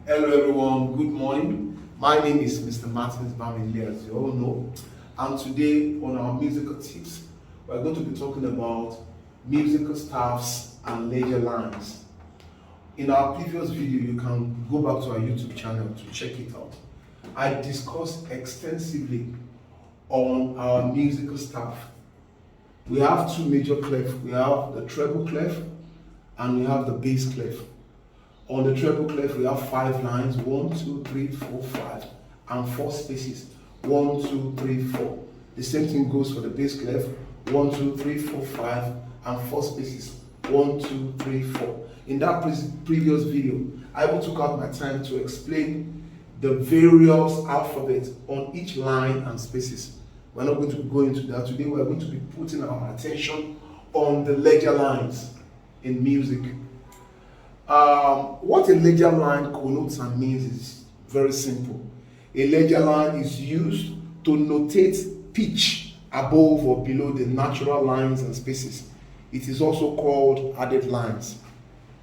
Hello everyone, good morning. My name is Mr. Martins Bamile, as you all know. And today on our musical tips, we're going to be talking about musical staffs and ledger lines. In our previous video, you can go back to our YouTube channel to check it out. I discussed extensively on our musical staff. We have two major clefs. We have the treble clef and we have the bass clef. On the treble clef, we have 5 lines, 1, 2, 3, 4, 5, and 4 spaces, 1, 2, 3, 4. The same thing goes for the bass clef, 1, 2, 3, 4, 5, and 4 spaces, 1, 2, 3, 4. In that previous video, I took out my time to explain the various alphabets on each line and spaces. We're not going to go into that today. We're going to be putting our attention on the ledger lines in music. What a ledger line connotes and means is very simple. A ledger line is used to notate pitch above or below the natural lines and spaces. It is also called added lines.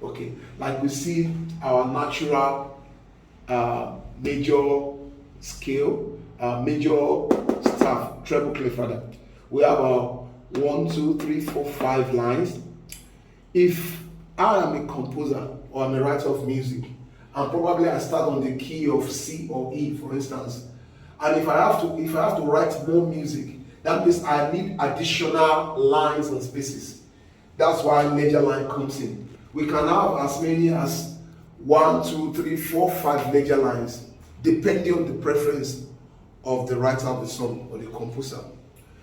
Okay, like we see our natural major scale, major staff, treble clef rather. We have our 1, 2, 3, 4, 5 lines. If I am a composer or I'm a writer of music, and probably I start on the key of C or E, for instance, and if I have to write more music, that means I need additional lines and spaces. That's why ledger line comes in. We can have as many as 1, 2, 3, 4, 5 ledger lines, depending on the preference of the writer of the song or the composer.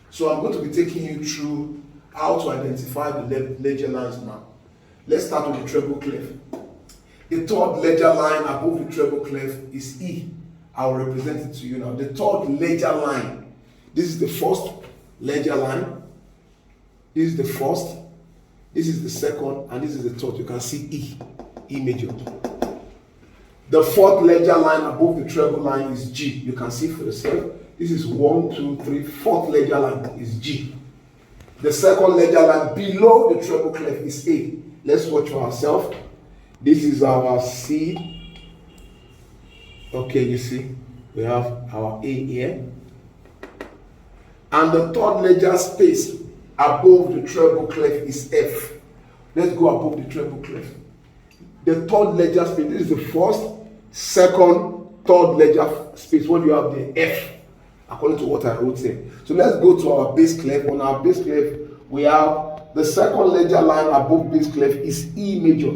So I'm going to be taking you through how to identify the ledger lines now. Let's start with the treble clef. The third ledger line above the treble clef is E. I will represent it to you now. The third ledger line. This is the first ledger line. This is the first. This is the second, and this is the third. You can see E, E major. The fourth ledger line above the treble line is G. You can see for yourself. This is 1, 2, 3. Fourth ledger line is G. The second ledger line below the treble clef is A. Let's watch for ourselves. This is our C. Okay, you see, we have our A here. And the third ledger space above the treble clef is F. Let's go above the treble clef. The third ledger space, this is the first, second, third ledger space. What do you have there? F, according to what I wrote here. So let's go to our bass clef. On our bass clef, we have the second ledger line above bass clef is E major,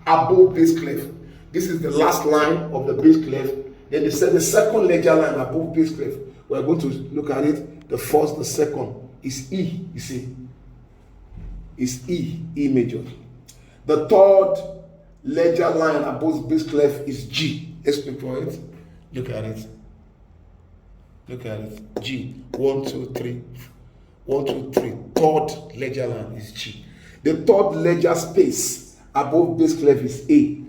above bass clef. This is the last line of the bass clef. Then they said the second ledger line above bass clef. We're going to look at it. The first, the second is E, you see. Is E, E major. The third ledger line above bass clef is G. Let's look for it. Look at it. Look at it. G. 1, 2, 3. 1, 2, 3. Third ledger line is G. The third ledger space above bass clef is A.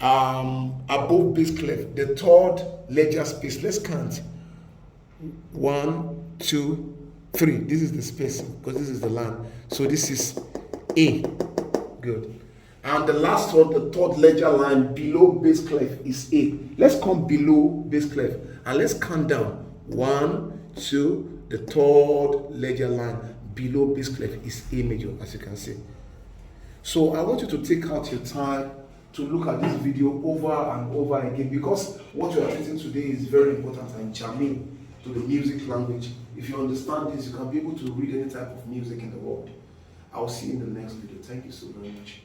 Above bass clef, the third ledger space. Let's count. 1, 2, 3. This is the space because this is the line. So this is A. Good. And the last one, the third ledger line below bass clef is A. Let's come below bass clef and let's count down. 1, 2. The third ledger line below bass clef is A major, as you can see. So I want you to take out your time to look at this video over and over again, because what we are treating today is very important and germane to the music language. If you understand this, you can be able to read any type of music in the world. I'll see you in the next video. Thank you so very much.